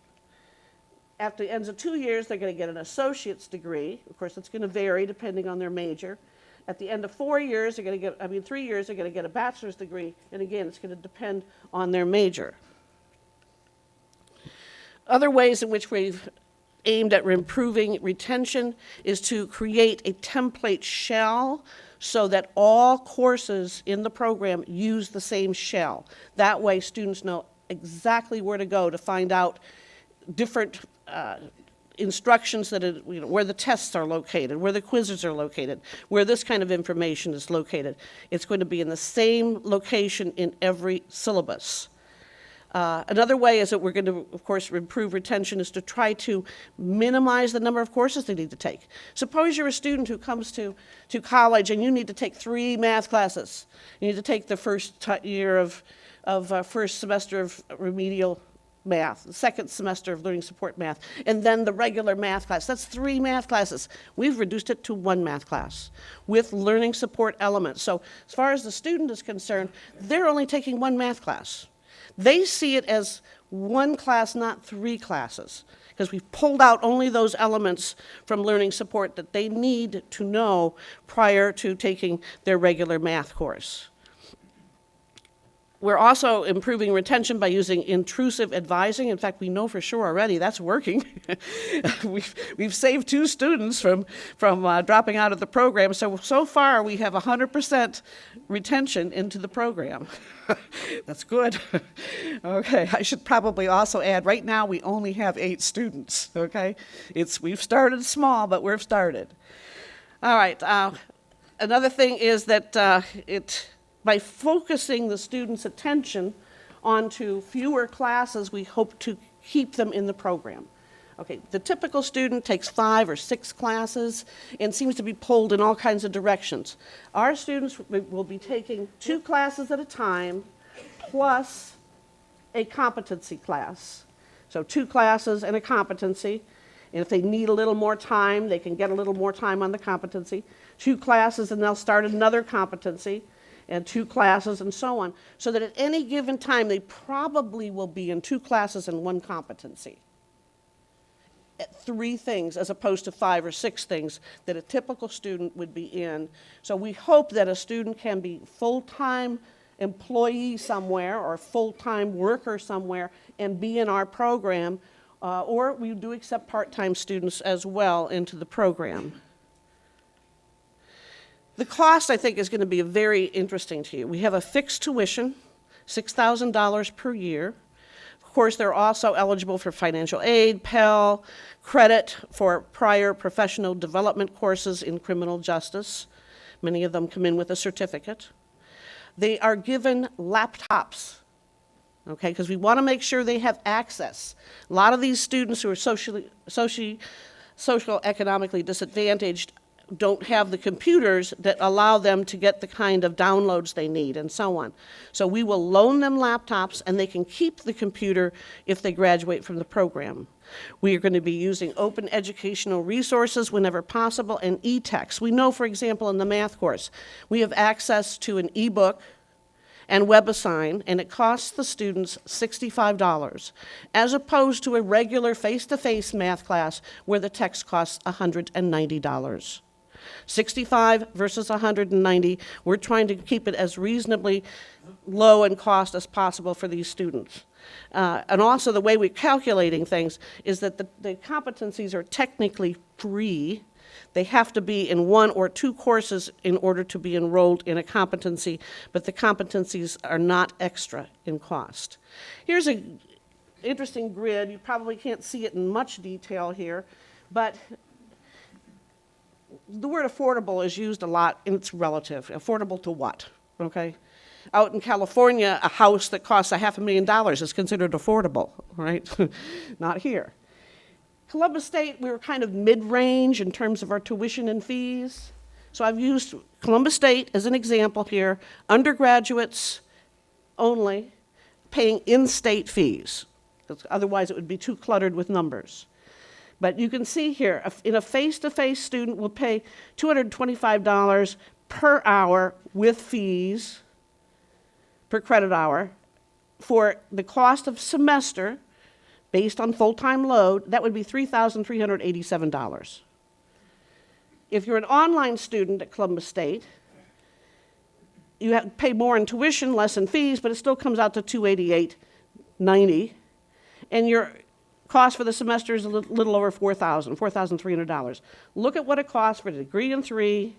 After the ends of 2 years, they're going to get an associate's degree. Of course, it's going to vary depending on their major. At the end of 3 years, they're going to get a bachelor's degree. And again, it's going to depend on their major. Other ways in which we've aimed at improving retention is to create a template shell so that all courses in the program use the same shell. That way, students know exactly where to go to find out different instructions where the tests are located, where the quizzes are located, where this kind of information is located. It's going to be in the same location in every syllabus. Another way is that we're going to, of course, improve retention is to try to minimize the number of courses they need to take. Suppose you're a student who comes to college and you need to take 3 math classes. You need to take the first year of first semester of remedial math, the second semester of learning support math, and then the regular math class. That's 3 math classes. We've reduced it to 1 math class with learning support elements. So as far as the student is concerned, they're only taking 1 math class. They see it as 1 class, not 3 classes, because we've pulled out only those elements from learning support that they need to know prior to taking their regular math course. We're also improving retention by using intrusive advising. In fact, we know for sure already that's working. We've saved 2 students from dropping out of the program. So far, we have 100% retention into the program. That's good. Okay, I should probably also add, right now we only have 8 students, okay? We've started small, but we've started. All right, another thing is that by focusing the students' attention onto fewer classes, we hope to keep them in the program. Okay, the typical student takes 5 or 6 classes and seems to be pulled in all kinds of directions. Our students will be taking 2 classes at a time plus a competency class. So 2 classes and a competency. And if they need a little more time, they can get a little more time on the competency. 2 classes and they'll start another competency. and 2 classes and so on, so that at any given time they probably will be in 2 classes and 1 competency. At 3 things as opposed to 5 or 6 things that a typical student would be in. So we hope that a student can be full-time employee somewhere or full-time worker somewhere and be in our program, or we do accept part-time students as well into the program. The cost, I think, is going to be very interesting to you. We have a fixed tuition, $6,000 per year. Of course, they're also eligible for financial aid, Pell, credit for prior professional development courses in criminal justice. Many of them come in with a certificate. They are given laptops, okay, because we want to make sure they have access. A lot of these students who are socioeconomically disadvantaged don't have the computers that allow them to get the kind of downloads they need and so on. So we will loan them laptops and they can keep the computer if they graduate from the program. We are going to be using open educational resources whenever possible and e-texts. We know, for example, in the math course, we have access to an e-book and WebAssign, and it costs the students $65, as opposed to a regular face-to-face math class where the text costs $190. 65 versus 190. We're trying to keep it as reasonably low in cost as possible for these students. And also the way we're calculating things is that the competencies are technically free. They have to be in 1 or 2 courses in order to be enrolled in a competency, but the competencies are not extra in cost. Here's an interesting grid. You probably can't see it in much detail here, but the word affordable is used a lot, and it's relative. Affordable to what, okay? Out in California, a house that costs $500,000 is considered affordable, right? Not here. Columbus State, we were kind of mid-range in terms of our tuition and fees. So I've used Columbus State as an example here. Undergraduates only paying in-state fees. Otherwise, it would be too cluttered with numbers. But you can see here, in a face-to-face student will pay $225 per hour with fees, per credit hour. For the cost of semester, based on full-time load, that would be $3,387. If you're an online student at Columbus State, you have to pay more in tuition, less in fees, but it still comes out to $288.90. And your cost for the semester is a little over $4,300. Look at what it costs for a degree in 3,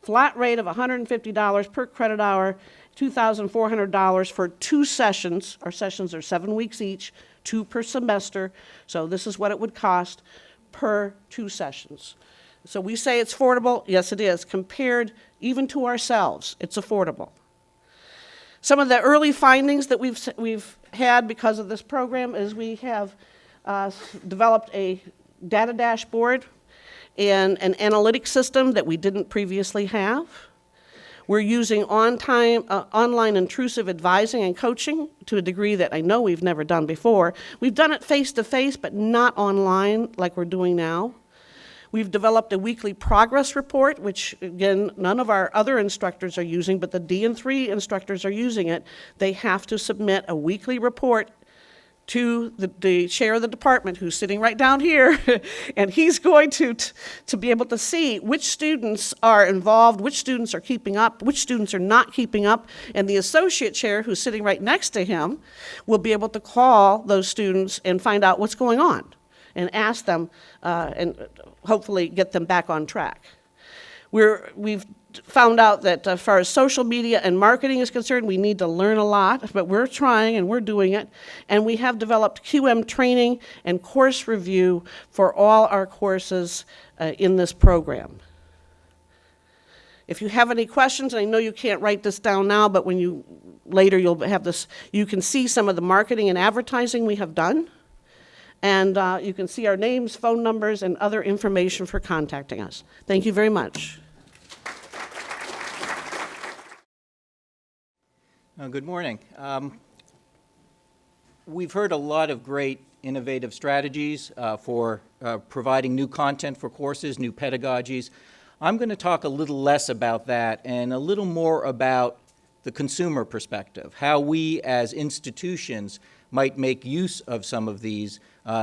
flat rate of $150 per credit hour, $2,400 for 2 sessions. Our sessions are 7 weeks each, 2 per semester. So this is what it would cost per 2 sessions. So we say it's affordable. Yes, it is. Compared even to ourselves, it's affordable. Some of the early findings that we've had because of this program is we have developed a data dashboard and an analytic system that we didn't previously have. We're using online intrusive advising and coaching to a degree that I know we've never done before. We've done it face-to-face, but not online like we're doing now. We've developed a weekly progress report, which, again, none of our other instructors are using, but the D and 3 instructors are using it. They have to submit a weekly report to the chair of the department, who's sitting right down here, and he's going to be able to see which students are involved, which students are keeping up, which students are not keeping up, and the associate chair, who's sitting right next to him, will be able to call those students and find out what's going on and ask them and hopefully get them back on track. We've found out that as far as social media and marketing is concerned, we need to learn a lot, but we're trying and we're doing it. And we have developed QM training and course review for all our courses in this program. If you have any questions, and I know you can't write this down now, but when later you'll have this, you can see some of the marketing and advertising we have done. And you can see our names, phone numbers, and other information for contacting us. Thank you very much. Good morning. We've heard a lot of great innovative strategies for providing new content for courses, new pedagogies. I'm going to talk a little less about that and a little more about the consumer perspective, how we as institutions might make use of some of these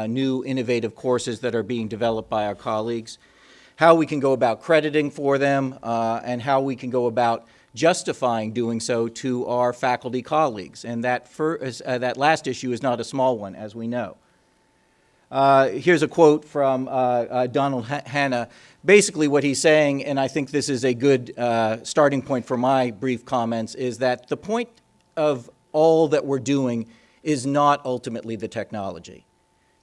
new innovative courses that are being developed by our colleagues, how we can go about crediting for them, and how we can go about justifying doing so to our faculty colleagues. And that last issue is not a small one, as we know. Here's a quote from Donald Hanna. Basically what he's saying, and I think this is a good starting point for my brief comments, is that the point of all that we're doing is not ultimately the technology.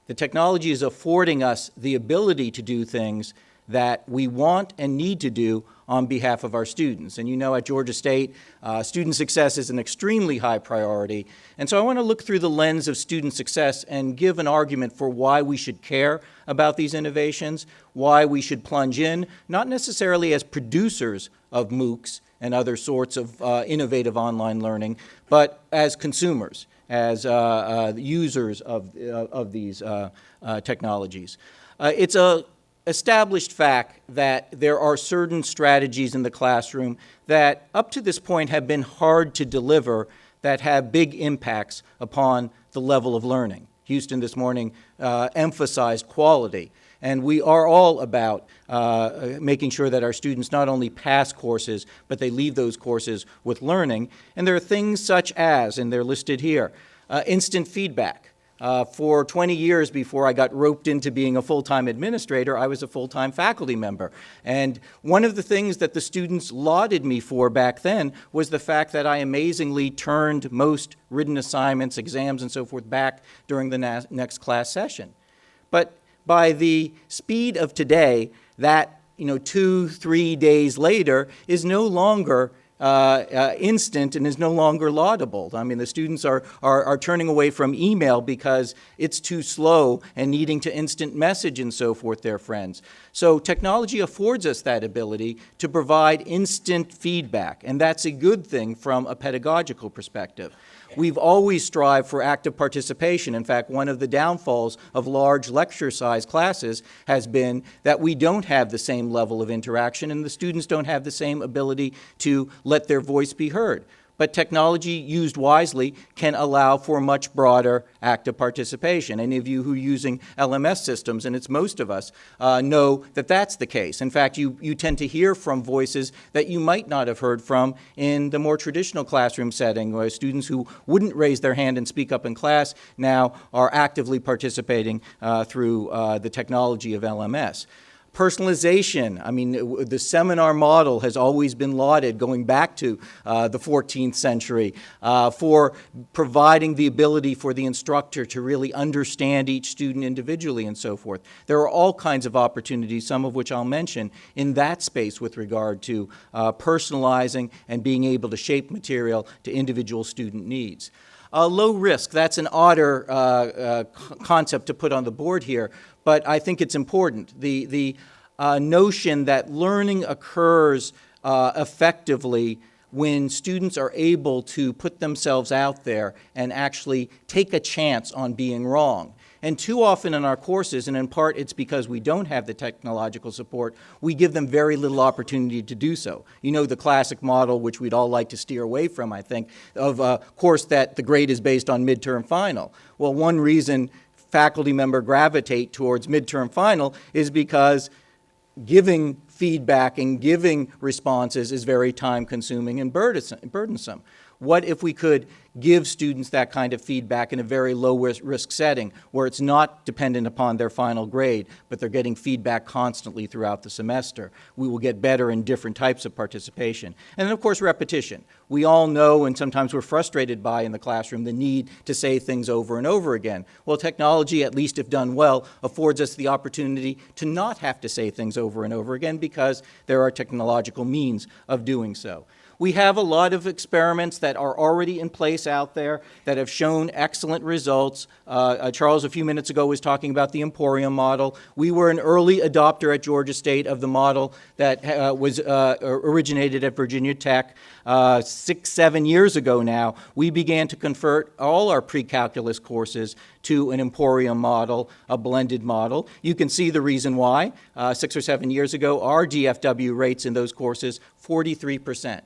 The technology is affording us the ability to do things that we want and need to do on behalf of our students. And you know, at Georgia State, student success is an extremely high priority. And so I want to look through the lens of student success and give an argument for why we should care about these innovations, why we should plunge in, not necessarily as producers of MOOCs and other sorts of innovative online learning, but as consumers, as users of these technologies. It's a established fact that there are certain strategies in the classroom that up to this point have been hard to deliver that have big impacts upon the level of learning. Houston this morning emphasized quality, and we are all about making sure that our students not only pass courses, but they leave those courses with learning. And there are things such as, and they're listed here, instant feedback. For 20 years before I got roped into being a full-time administrator, I was a full-time faculty member. And one of the things that the students lauded me for back then was the fact that I amazingly turned most written assignments, exams, and so forth back during the next class session. But by the speed of today, that 2-3 days later is no longer instant and is no longer laudable. I mean, the students are turning away from email because it's too slow and needing to instant message and so forth their friends. So technology affords us that ability to provide instant feedback, and that's a good thing from a pedagogical perspective. We've always strived for active participation. In fact, one of the downfalls of large lecture-size classes has been that we don't have the same level of interaction and the students don't have the same ability to let their voice be heard. But technology used wisely can allow for much broader active participation. Any of you who are using LMS systems, and it's most of us, know that that's the case. In fact, you tend to hear from voices that you might not have heard from in the more traditional classroom setting, where students who wouldn't raise their hand and speak up in class now are actively participating through the technology of LMS. Personalization, I mean, the seminar model has always been lauded going back to the 14th century for providing the ability for the instructor to really understand each student individually and so forth. There are all kinds of opportunities, some of which I'll mention, in that space with regard to personalizing and being able to shape material to individual student needs. Low risk, that's an odder concept to put on the board here, but I think it's important. The notion that learning occurs effectively when students are able to put themselves out there and actually take a chance on being wrong. And too often in our courses, and in part it's because we don't have the technological support, we give them very little opportunity to do so. You know the classic model, which we'd all like to steer away from, I think, of a course that the grade is based on midterm final. Well, one reason faculty members gravitate towards midterm final is because giving feedback and giving responses is very time-consuming and burdensome. What if we could give students that kind of feedback in a very low-risk setting where it's not dependent upon their final grade, but they're getting feedback constantly throughout the semester? We will get better in different types of participation. And then, of course, repetition. We all know, and sometimes we're frustrated by in the classroom, the need to say things over and over again. Well, technology, at least if done well, affords us the opportunity to not have to say things over and over again because there are technological means of doing so. We have a lot of experiments that are already in place out there that have shown excellent results. Charles, a few minutes ago, was talking about the Emporium model. We were an early adopter at Georgia State of the model that was originated at Virginia Tech 6-7 years ago now. We began to convert all our pre-calculus courses to an Emporium model, a blended model. You can see the reason why. 6 or 7 years ago, our DFW rates in those courses, 43%.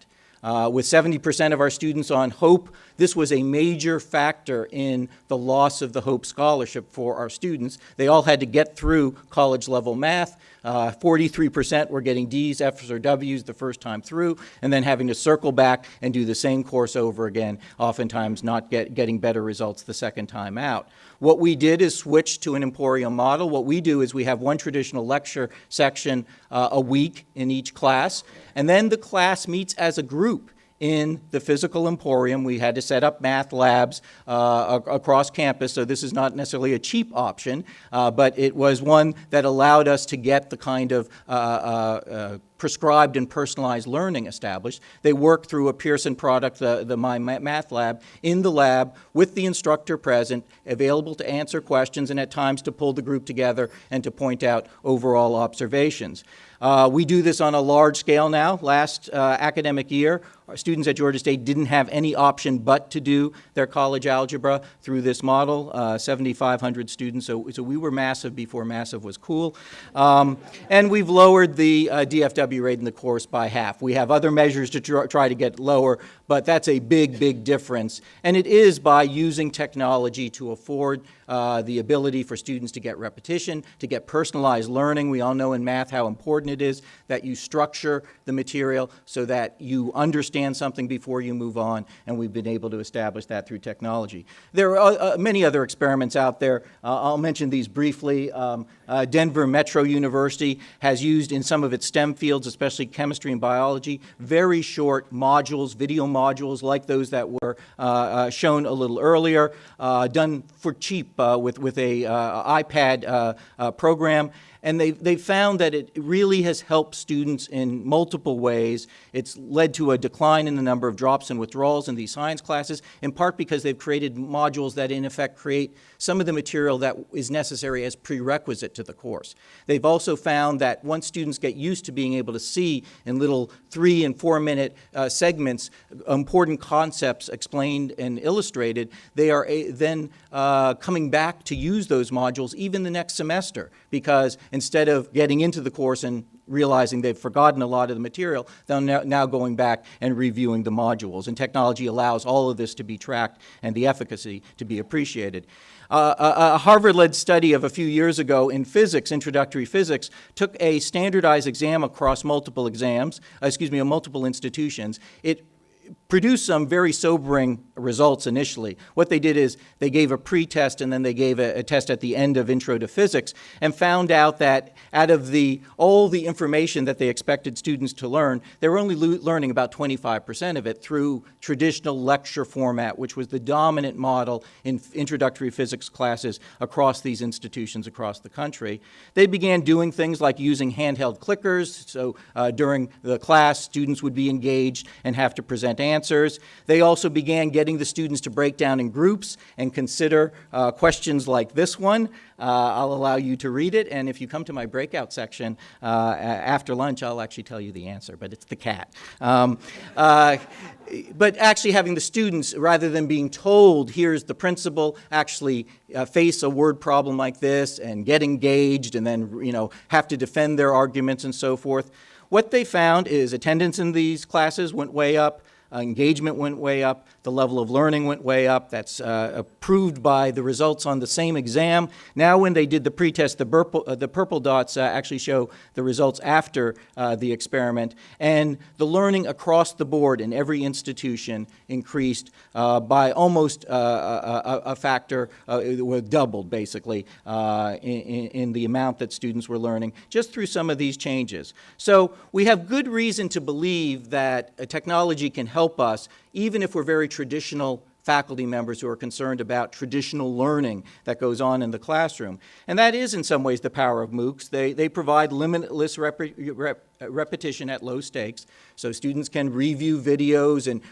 With 70% of our students on HOPE, this was a major factor in the loss of the HOPE scholarship for our students. They all had to get through college-level math. 43% were getting D's, F's, or W's the first time through, and then having to circle back and do the same course over again, oftentimes not getting better results the second time out. What we did is switch to an Emporium model. What we do is we have one traditional lecture section a week in each class, and then the class meets as a group in the physical Emporium. We had to set up math labs across campus, so this is not necessarily a cheap option, but it was one that allowed us to get the kind of prescribed and personalized learning established. They work through a Pearson product, the My Math Lab, in the lab with the instructor present, available to answer questions and at times to pull the group together and to point out overall observations. We do this on a large scale now. Last academic year, our students at Georgia State didn't have any option but to do their college algebra through this model, 7,500 students, so we were massive before massive was cool. And we've lowered the DFW rate in the course by half. We have other measures to try to get lower, but that's a big, big difference. And it is by using technology to afford the ability for students to get repetition, to get personalized learning. We all know in math how important it is that you structure the material so that you understand something before you move on, and we've been able to establish that through technology. There are many other experiments out there. I'll mention these briefly. Denver Metro University has used in some of its STEM fields, especially chemistry and biology, very short modules, video modules like those that were shown a little earlier, done for cheap with a iPad program. And they found that it really has helped students in multiple ways. It's led to a decline in the number of drops and withdrawals in these science classes, in part because they've created modules that in effect create some of the material that is necessary as prerequisite to the course. They've also found that once students get used to being able to see in little 3- and 4-minute segments important concepts explained and illustrated, they are then coming back to use those modules even the next semester, because instead of getting into the course and realizing they've forgotten a lot of the material, they're now going back and reviewing the modules. And technology allows all of this to be tracked and the efficacy to be appreciated. A Harvard-led study of a few years ago in physics, introductory physics, took a standardized exam across multiple multiple institutions. It produced some very sobering results initially. What they did is they gave a pre-test and then they gave a test at the end of Intro to Physics, and found out that out of all the information that they expected students to learn, they were only learning about 25% of it through traditional lecture format, which was the dominant model in introductory physics classes across these institutions across the country. They began doing things like using handheld clickers, so during the class, students would be engaged and have to present answers. They also began getting the students to break down in groups and consider questions like this one. I'll allow you to read it, and if you come to my breakout section after lunch, I'll actually tell you the answer, but it's the cat. But actually having the students, rather than being told, here's the principle, actually face a word problem like this and get engaged and then have to defend their arguments and so forth. What they found is attendance in these classes went way up, engagement went way up, the level of learning went way up. That's proved by the results on the same exam. Now when they did the pretest, the purple dots actually show the results after the experiment. And the learning across the board in every institution increased by almost a factor, doubled basically, in the amount that students were learning just through some of these changes. So we have good reason to believe that technology can help us, even if we're very traditional faculty members who are concerned about traditional learning that goes on in the classroom. And that is in some ways the power of MOOCs. They provide limitless repetition at low stakes, so students can review videos and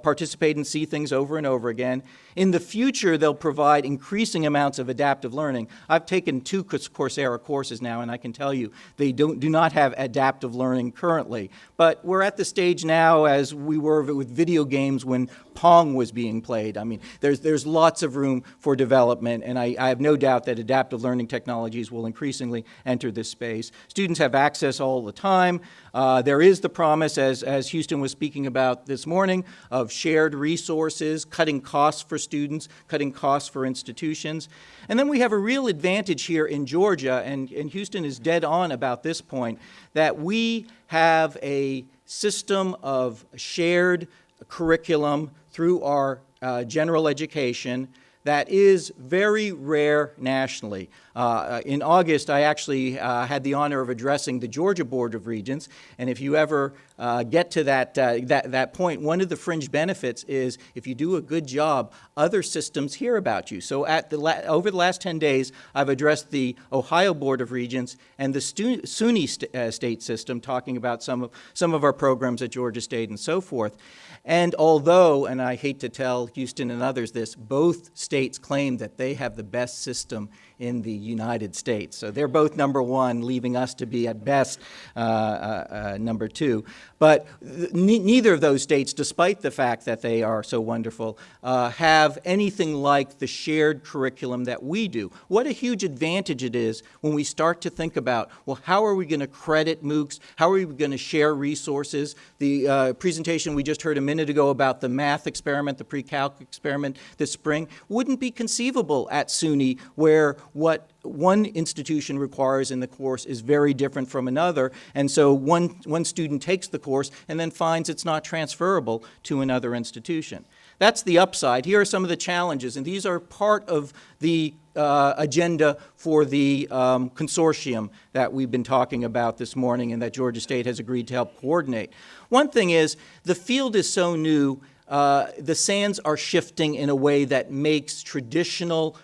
participate and see things over and over again. In the future, they'll provide increasing amounts of adaptive learning. I've taken 2 Coursera courses now, and I can tell you they do not have adaptive learning currently. But we're at the stage now, as we were with video games when Pong was being played. played. I mean, there's lots of room for development, and I have no doubt that adaptive learning technologies will increasingly enter this space. Students have access all the time. There is the promise, as Houston was speaking about this morning, of shared resources, cutting costs for students, cutting costs for institutions. And then we have a real advantage here in Georgia, and Houston is dead on about this point, that we have a system of shared curriculum through our general education that is very rare nationally. In August, I actually had the honor of addressing the Georgia Board of Regents, and if you ever get to that point, one of the fringe benefits is if you do a good job, other systems hear about you. So over the last 10 days, I've addressed the Ohio Board of Regents and the SUNY state system, talking about some of our programs at Georgia State and so forth. And although, and I hate to tell Houston and others this, both states claim that they have the best system in the United States. So they're both number one, leaving us to be at best number two. But neither of those states, despite the fact that they are so wonderful, have anything like the shared curriculum that we do. What a huge advantage it is when we start to think about, well, how are we going to credit MOOCs? How are we going to share resources? The presentation we just heard a minute ago about the math experiment, the pre-calc experiment this spring, wouldn't be conceivable at SUNY, where what one institution requires in the course is very different from another, and so one student takes the course and then finds it's not transferable to another institution. That's the upside. Here are some of the challenges, and these are part of the agenda for the consortium that we've been talking about this morning and that Georgia State has agreed to help coordinate. One thing is, the field is so new, the sands are shifting in a way that makes traditional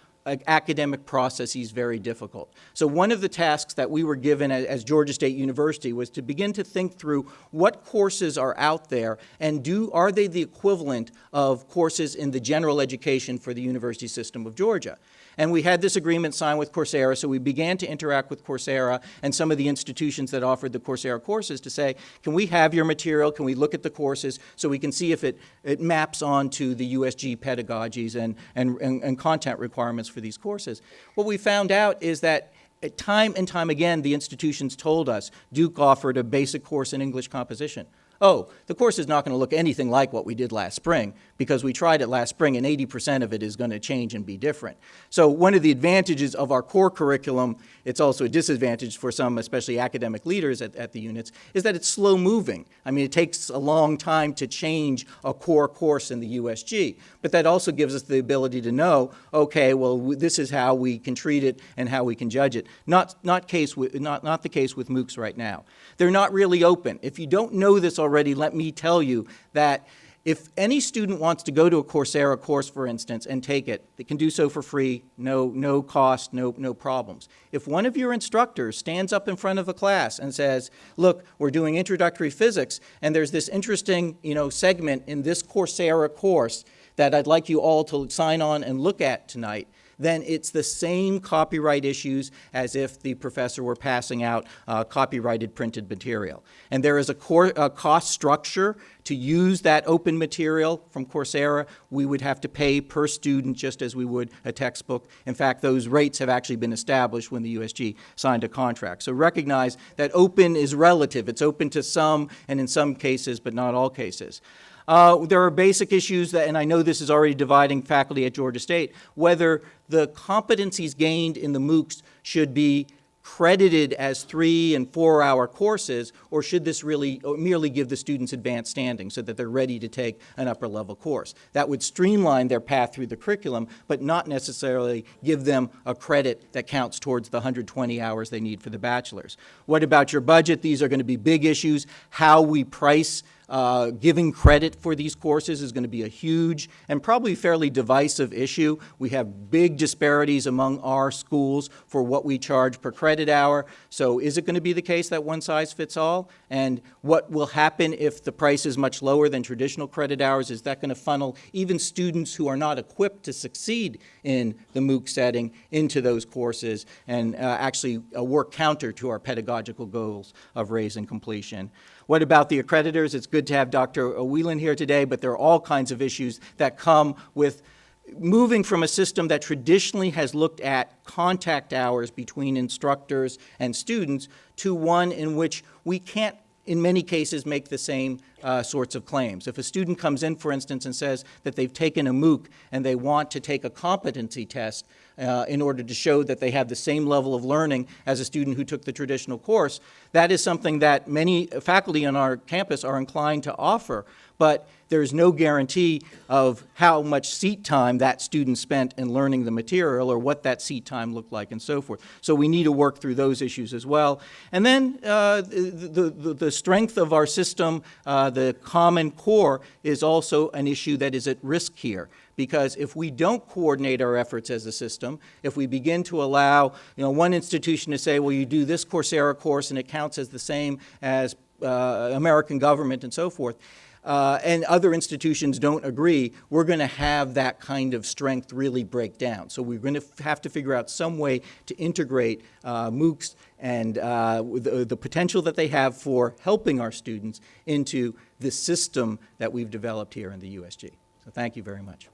academic processes very difficult. So one of the tasks that we were given as Georgia State University was to begin to think through what courses are out there and are they the equivalent of courses in the general education for the university system of Georgia. And we had this agreement signed with Coursera, so we began to interact with Coursera and some of the institutions that offered the Coursera courses to say, can we have your material, can we look at the courses so we can see if it maps onto the USG pedagogies and content requirements for these courses. What we found out is that time and time again, the institutions told us, Duke offered a basic course in English composition. Oh, the course is not going to look anything like what we did last spring because we tried it last spring and 80% of it is going to change and be different. So one of the advantages of our core curriculum, it's also a disadvantage for some, especially academic leaders at the units, is that it's slow moving. I mean, it takes a long time to change a core course in the USG, but that also gives us the ability to know, okay, well, this is how we can treat it and how we can judge it. Not the case with MOOCs right now. They're not really open. If you don't know this already, let me tell you that if any student wants to go to a Coursera course, for instance, and take it, they can do so for free, no cost, no problems. If one of your instructors stands up in front of a class and says, look, we're doing introductory physics, and there's this interesting segment in this Coursera course that I'd like you all to sign on and look at tonight, then it's the same copyright issues as if the professor were passing out copyrighted printed material. And there is a cost structure to use that open material from Coursera. We would have to pay per student just as we would a textbook. In fact, those rates have actually been established when the USG signed a contract. So recognize that open is relative. It's open to some, and in some cases, but not all cases. There are basic issues that, and I know this is already dividing faculty at Georgia State, whether the competencies gained in the MOOCs should be credited as 3- and 4-hour courses, or should this really merely give the students advanced standing so that they're ready to take an upper level course? That would streamline their path through the curriculum, but not necessarily give them a credit that counts towards the 120 hours they need for the bachelor's. What about your budget? These are going to be big issues. How we price giving credit for these courses is going to be a huge and probably fairly divisive issue. We have big disparities among our schools for what we charge per credit hour. So is it going to be the case that one size fits all? And what will happen if the price is much lower than traditional credit hours? Is that going to funnel even students who are not equipped to succeed in the MOOC setting into those courses and actually work counter to our pedagogical goals of raising completion? What about the accreditors? It's good good to have Dr. Whelan here today, but there are all kinds of issues that come with moving from a system that traditionally has looked at contact hours between instructors and students to one in which we can't, in many cases, make the same sorts of claims. If a student comes in, for instance, and says that they've taken a MOOC and they want to take a competency test in order to show that they have the same level of learning as a student who took the traditional course, that is something that many faculty on our campus are inclined to offer, but there's no guarantee of how much seat time that student spent in learning the material or what that seat time looked like and so forth. So we need to work through those issues as well. And then the strength of our system, the Common Core, is also an issue that is at risk here. Because if we don't coordinate our efforts as a system, if we begin to allow one institution to say, well, you do this Coursera course and it counts as the same as American government and so forth, and other institutions don't agree, we're going to have that kind of strength really break down. So we're going to have to figure out some way to integrate MOOCs and the potential that they have for helping our students into the system that we've developed here in the USG. So thank you very much.